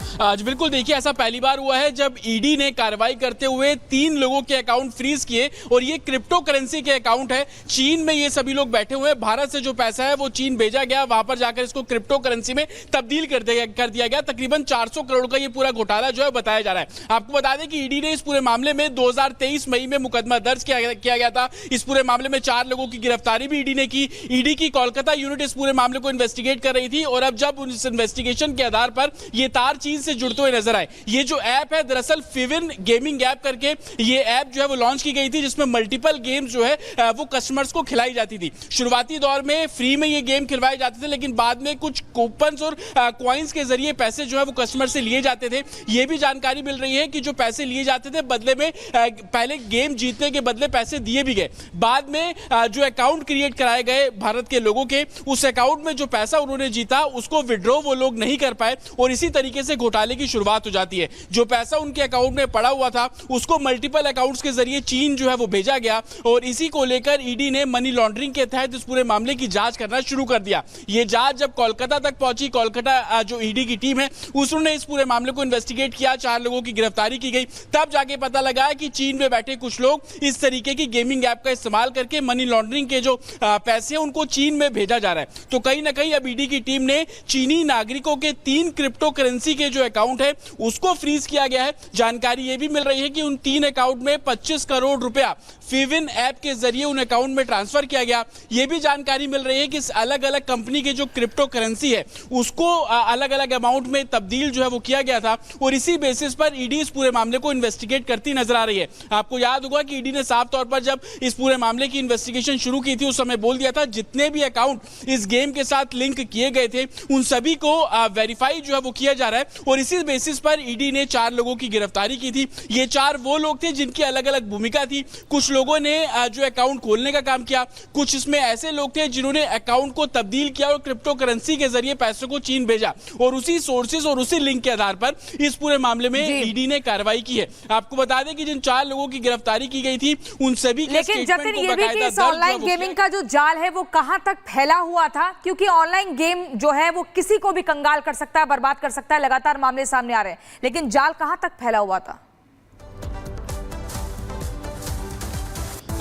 आज बिल्कुल देखिए, ऐसा पहली बार हुआ है जब ईडी ने कार्रवाई करते हुए 3 लोगों के अकाउंट फ्रीज किए और ये क्रिप्टो करेंसी के अकाउंट है। चीन में ये सभी लोग बैठे हुए हैं। भारत से जो पैसा है वो चीन भेजा गया, वहां पर जाकर इसको क्रिप्टो करेंसी में तब्दील कर दिया गया। तकरीबन 400 करोड़ का ये पूरा घोटाला जो है बताया जा रहा है। आपको बता दें कि ईडी ने इस पूरे मामले में 2023 मई में मुकदमा दर्ज किया गया था। इस पूरे मामले में 4 लोगों की गिरफ्तारी भी ईडी ने की। ईडी की कोलकाता यूनिट इस पूरे मामले को इन्वेस्टिगेट कर रही थी और अब जब उस इन्वेस्टिगेशन के आधार पर ये तार चीन से जुड़ते हुए नजर आए। ये जो ऐप है दरअसल फिविन गेमिंग ऐप करके ये ऐप जो है वो लॉन्च की गई थी, जिसमें मल्टीपल गेम्स जो है वो कस्टमर्स को खिलाई जाती थी। शुरुआती दौर में फ्री में ये गेम खिलवाए जाते थे, लेकिन बाद में कुछ कूपन्स और कॉइन्स के जरिए पैसे जो है वो कस्टमर से लिए जाते थे। ये भी जानकारी मिल रही है कि जो पैसे लिए जाते थे बदले में पहले गेम जीतने के बदले पैसे दिए भी गए। बाद में जो अकाउंट क्रिएट कराए गए भारत के लोगों के, उस अकाउंट में जो पैसा उन्होंने जीता उसको विड्रॉ वो लोग नहीं कर पाए और इसी तरीके से घोटाले की शुरुआत हो जाती है। जो पैसा उनके अकाउंट में पड़ा हुआ था उसको मल्टीपल अकाउंट्स के जरिए चीन जो है वो भेजा गया और इसी को लेकर ईडी ने मनी लॉन्ड्रिंग के तहत इस पूरे मामले की जांच करना शुरू कर दिया। ये जांच जब कोलकाता तक पहुंची, कोलकाता जो ईडी की टीम है उसने इस पूरे मामले को इन्वेस्टिगेट किया, 4 लोगों की गिरफ्तारी की गई। तब जाके पता लगा कि चीन में बैठे कुछ लोग इस तरीके की गेमिंग ऐप का इस्तेमाल करके मनी लॉन्ड्रिंग के जो पैसे हैं उनको चीन में भेजा जा रहा है। तो कहीं ना कहीं अब ईडी की टीम ने चीनी नागरिकों के 3 क्रिप्टो करेंसी के जो अकाउंट है उसको फ्रीज किया गया है। जानकारी यह भी मिल रही है कि उन 3 अकाउंट में 25 करोड़ रुपया फिविन ऐप के जरिए उन अकाउंट में ट्रांसफर किया गया। यह भी जानकारी मिल रही है कि अलग अलग कंपनी के जो क्रिप्टो करेंसी है उसको अलग अलग अमाउंट में तब्दील जो है वो किया गया था और इसी बेसिस पर ईडी इस पूरे मामले को इन्वेस्टिगेट करती नजर आ रही है। आपको याद होगा कि ईडी ने साफ तौर पर जब इस पूरे मामले की इन्वेस्टिगेशन शुरू की थी उस समय बोल दिया था जितने भी अकाउंट इस गेम के साथ लिंक किए गए थे उन सभी को वेरीफाई जो है वो किया जा रहा है और इसी बेसिस पर ईडी ने 4 लोगों की गिरफ्तारी की थी। ये 4 वो लोग थे जिनकी अलग अलग भूमिका थी। कुछ लोगों ने जो अकाउंट खोलने का काम किया, कुछ इसमें ऐसे लोग थे जिन्होंने अकाउंट को तब्दील किया और क्रिप्टो करेंसी के जरिए पैसों को चीन भेजा और उसी सोर्सेज और उसी लिंक के आधार पर इस पूरे मामले में ईडी ने कार्रवाई की है। आपको बता दें कि जिन 4 लोगों की गिरफ्तारी की गई थी उन सभी के स्टेटमेंट को बकायदा दर्ज ऑनलाइन गेमिंग का जो जाल है वो कहां तक फैला हुआ था, क्योंकि ऑनलाइन गेम जो है वो किसी को भी कंगाल कर सकता है, बर्बाद कर सकता है। लगातार मामले सामने आ रहे हैं, लेकिन जाल कहां तक फैला हुआ था?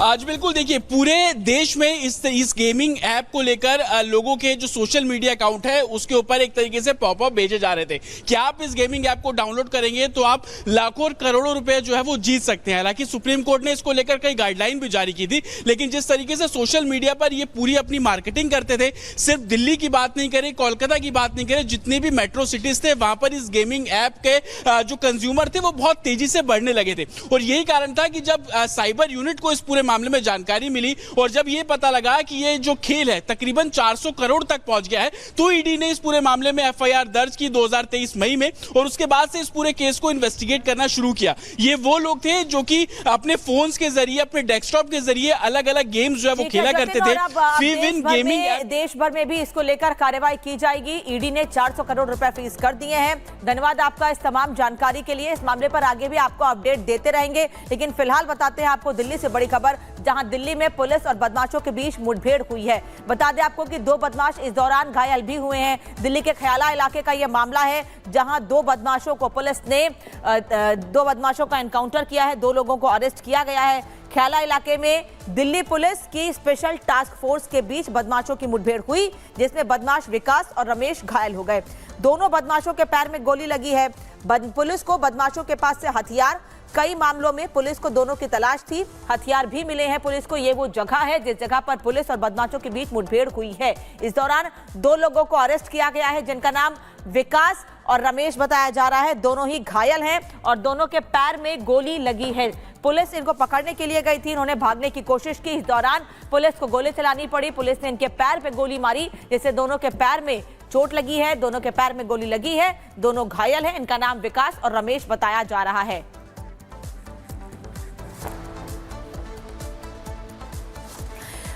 आज बिल्कुल देखिए, पूरे देश में इस गेमिंग ऐप को लेकर लोगों के जो सोशल मीडिया अकाउंट है उसके ऊपर एक तरीके से पॉपअप भेजे जा रहे थे कि आप इस गेमिंग ऐप को डाउनलोड करेंगे तो आप लाखों और करोड़ों रुपए जो है वो जीत सकते हैं। हालांकि सुप्रीम कोर्ट ने इसको लेकर कई गाइडलाइन भी जारी की थी, लेकिन जिस तरीके से सोशल मीडिया पर ये पूरी अपनी मार्केटिंग करते थे, सिर्फ दिल्ली की बात नहीं करें, कोलकाता की बात नहीं करें, जितनी भी मेट्रो सिटीज थे वहां पर इस गेमिंग ऐप के जो कंज्यूमर थे वो बहुत तेजी से बढ़ने लगे थे और यही कारण था कि जब साइबर यूनिट को इस पूरे मामले में जानकारी मिली और जब यह पता लगा कि ये जो खेल है तकरीबन 400 करोड़ तक पहुंच गया है, तो ईडी ने इस पूरे मामले में एफआईआर दर्ज की 2023 मई में और उसके बाद से इस पूरे केस को इन्वेस्टिगेट करना शुरू किया। ये वो लोग थे जो कि अपने फोन्स के जरिए, अपने डेस्कटॉप के जरिए अलग अलग गेम्स जो है वो खेला करते थे। फिविन गेमिंग देश भर में भी इसको लेकर कार्रवाई की जाएगी। ईडी ने 400 करोड़ रुपए फ्रीज कर दिए हैं। धन्यवाद आपका इस तमाम जानकारी के लिए। इस मामले पर आगे भी आपको अपडेट देते रहेंगे, लेकिन फिलहाल बताते हैं आपको दिल्ली से बड़ी खबर, जहां दिल्ली में पुलिस और बदमाशों के बीच मुठभेड़ हुई है। बता दें आपको कि 2 बदमाश इस दौरान घायल भी हुए हैं। दिल्ली के ख्याला इलाके का यह मामला है, जहां 2 बदमाशों को पुलिस ने 2 बदमाशों का एनकाउंटर किया है, 2 लोगों को अरेस्ट किया गया है। ख्याला इलाके में दिल्ली पुलिस की स्पेशल टास्क फोर्स के बीच बदमाशों की मुठभेड़ हुई, जिसमें बदमाश विकास और रमेश घायल हो गए। दोनों बदमाशों के पैर में गोली लगी है। पुलिस को बदमाशों के पास से हथियार, कई मामलों में पुलिस को दोनों की तलाश थी, हथियार भी मिले हैं पुलिस को। ये वो जगह है जिस जगह पर पुलिस और बदमाशों के बीच मुठभेड़ हुई है। इस दौरान 2 लोगों को अरेस्ट किया गया है, जिनका नाम विकास और रमेश बताया जा रहा है। दोनों ही घायल हैं और दोनों के पैर में गोली लगी है। पुलिस इनको पकड़ने के लिए गई थी, इन्होंने भागने की कोशिश की। इस दौरान पुलिस को गोली चलानी पड़ी। पुलिस ने इनके पैर पे गोली मारी, जिससे दोनों के पैर में चोट लगी है। दोनों के पैर में गोली लगी है, दोनों घायल हैं। इनका नाम विकास और रमेश बताया जा रहा है।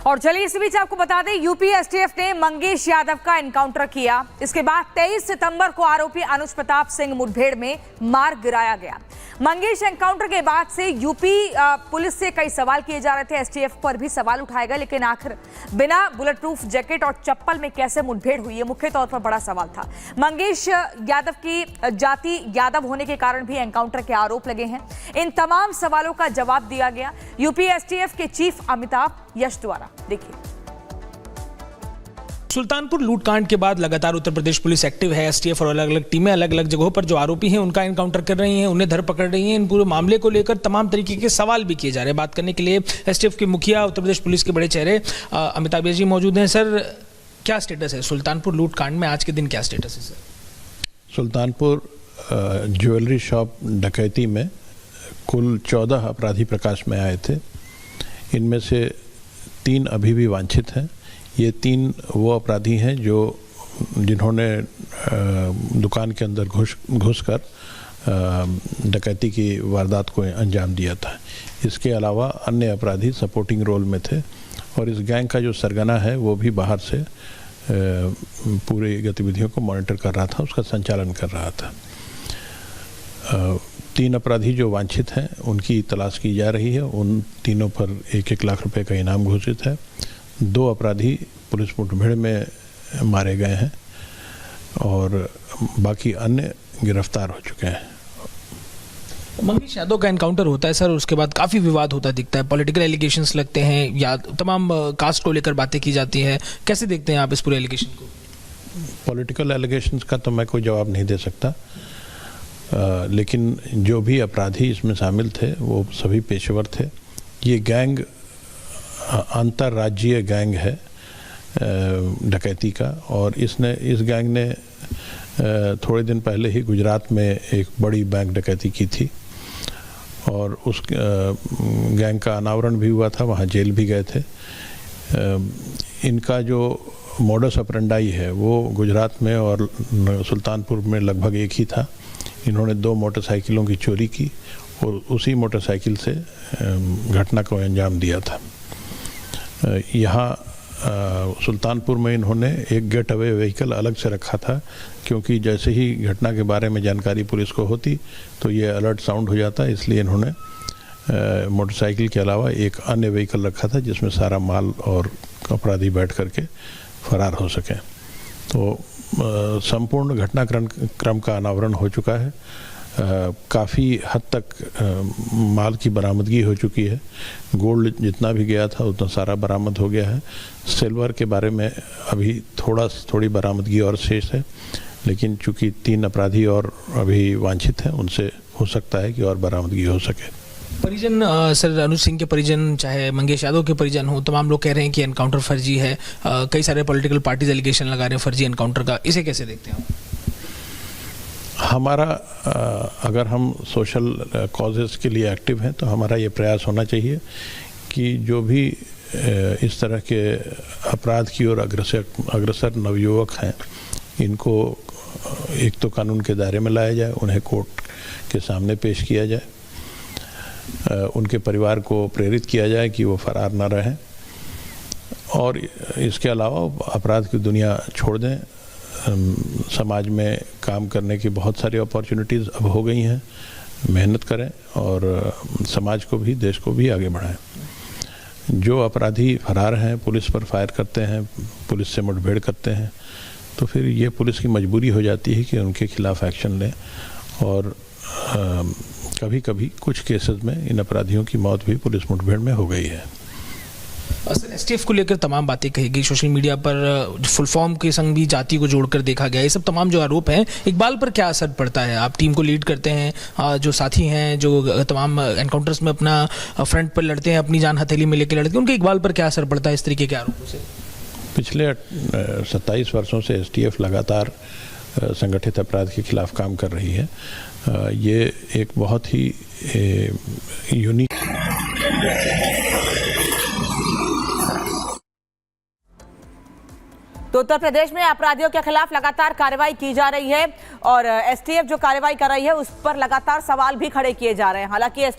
और चलिए इस बीच आपको बता दें, यूपी एसटीएफ ने मंगेश यादव का एनकाउंटर किया। इसके बाद 23 सितंबर को आरोपी अनुज प्रताप सिंह मुठभेड़ में मार गिराया गया। मंगेश एनकाउंटर के बाद से यूपी पुलिस से कई सवाल किए जा रहे थे, एसटीएफ पर भी सवाल उठाए गए, लेकिन आखिर बिना बुलेट प्रूफ जैकेट और चप्पल में कैसे मुठभेड़ हुई, ये मुख्य तौर पर बड़ा सवाल था। मंगेश यादव की जाति यादव होने के कारण भी एनकाउंटर के आरोप लगे हैं। इन तमाम सवालों का जवाब दिया गया यूपी एसटीएफ के चीफ अमिताभ यश द्वारा। देखिए, सुल्तानपुर लूटकांड के बाद लगातार उत्तर प्रदेश पुलिस एक्टिव है। एसटीएफ और अलग अलग टीमें अलग अलग जगहों पर जो आरोपी हैं उनका एनकाउंटर कर रही हैं, उन्हें धर पकड़ रही हैं। इन पूरे मामले को लेकर तमाम तरीके के सवाल भी किए जा रहे हैं। बात करने के लिए एसटीएफ के मुखिया, उत्तर प्रदेश पुलिस के बड़े चेहरे अमिताभ जी मौजूद हैं। सर, क्या स्टेटस है सुल्तानपुर लूटकांड में? आज के दिन क्या स्टेटस है सर? सुल्तानपुर ज्वेलरी शॉप डकैती में कुल 14 अपराधी प्रकाश में आए थे। इनमें से 3 अभी भी वांछित हैं। ये 3 वो अपराधी हैं जिन्होंने दुकान के अंदर घुसकर डकैती की वारदात को अंजाम दिया था। इसके अलावा अन्य अपराधी सपोर्टिंग रोल में थे और इस गैंग का जो सरगना है वो भी बाहर से पूरी गतिविधियों को मॉनिटर कर रहा था, उसका संचालन कर रहा था। 3 अपराधी जो वांछित हैं उनकी तलाश की जा रही है। उन तीनों पर 1-1 लाख रुपए का इनाम घोषित है। 2 अपराधी पुलिस मुठभेड़ में मारे गए हैं और बाकी अन्य गिरफ्तार हो चुके हैं। मंगेश यादव का एनकाउंटर होता है सर, उसके बाद काफ़ी विवाद होता दिखता है, पॉलिटिकल एलिगेशंस लगते हैं या तमाम कास्ट को लेकर बातें की जाती है। कैसे देखते हैं आप इस पूरे एलिगेशन को? पॉलिटिकल एलिगेशंस का तो मैं कोई जवाब नहीं दे सकता, लेकिन जो भी अपराधी इसमें शामिल थे वो सभी पेशेवर थे। ये गैंग अंतर्राज्यीय गैंग है डकैती का, और इस गैंग ने थोड़े दिन पहले ही गुजरात में एक बड़ी बैंक डकैती की थी और उस गैंग का अनावरण भी हुआ था, वहाँ जेल भी गए थे। इनका जो मोडस ऑपरेंडाई है वो गुजरात में और सुल्तानपुर में लगभग एक ही था। इन्होंने 2 मोटरसाइकिलों की चोरी की और उसी मोटरसाइकिल से घटना को अंजाम दिया था। यहाँ सुल्तानपुर में इन्होंने एक गेट अवे व्हीकल अलग से रखा था, क्योंकि जैसे ही घटना के बारे में जानकारी पुलिस को होती तो ये अलर्ट साउंड हो जाता, इसलिए इन्होंने मोटरसाइकिल के अलावा एक अन्य व्हीकल रखा था जिसमें सारा माल और अपराधी बैठ करके फरार हो सके। तो संपूर्ण घटनाक्रम का अनावरण हो चुका है। काफ़ी हद तक माल की बरामदगी हो चुकी है। गोल्ड जितना भी गया था उतना सारा बरामद हो गया है। सिल्वर के बारे में अभी थोड़ी बरामदगी और शेष है, लेकिन चूंकि 3 अपराधी और अभी वांछित हैं, उनसे हो सकता है कि और बरामदगी हो सके। परिजन सर, अनुज सिंह के परिजन चाहे मंगेश यादव के परिजन हो, तमाम लोग कह रहे हैं कि एनकाउंटर फर्जी है। कई सारे पॉलिटिकल पार्टीज एलिगेशन लगा रहे हैं फर्जी एनकाउंटर का। इसे कैसे देखते हैं? हमारा अगर हम सोशल कॉजेज़ के लिए एक्टिव हैं तो हमारा ये प्रयास होना चाहिए कि जो भी इस तरह के अपराध की ओर अग्रसर नवयुवक हैं, इनको एक तो कानून के दायरे में लाया जाए, उन्हें कोर्ट के सामने पेश किया जाए, उनके परिवार को प्रेरित किया जाए कि वो फरार ना रहें, और इसके अलावा अपराध की दुनिया छोड़ दें। समाज में काम करने की बहुत सारी अपॉर्चुनिटीज़ अब हो गई हैं। मेहनत करें और समाज को भी, देश को भी आगे बढ़ाएं। जो अपराधी फरार हैं, पुलिस पर फायर करते हैं, पुलिस से मुठभेड़ करते हैं, तो फिर ये पुलिस की मजबूरी हो जाती है कि उनके खिलाफ एक्शन लें। और कभी कभी कुछ केसेस में इन अपराधियों की मौत भी पुलिस मुठभेड़ में हो गई है। सर, एसटीएफ को लेकर तमाम बातें कही गई, सोशल मीडिया पर फुल फॉर्म के संग भी जाति को जोड़कर देखा गया। ये सब तमाम जो आरोप हैं, इकबाल पर क्या असर पड़ता है? आप टीम को लीड करते हैं, जो साथी हैं जो तमाम एनकाउंटर्स में अपना फ्रंट पर लड़ते हैं, अपनी जान हथेली में लेकर लड़ते हैं, उनके इकबाल पर क्या असर पड़ता है इस तरीके के आरोपों से? पिछले 27 वर्षों से एसटीएफ लगातार संगठित अपराध के खिलाफ काम कर रही है। ये एक बहुत ही यूनिक। तो उत्तर प्रदेश में अपराधियों के खिलाफ लगातार कार्रवाई की जा रही है और एसटीएफ जो कार्रवाई कर रही है उस पर लगातार सवाल भी खड़े किए जा रहे हैं। हालांकि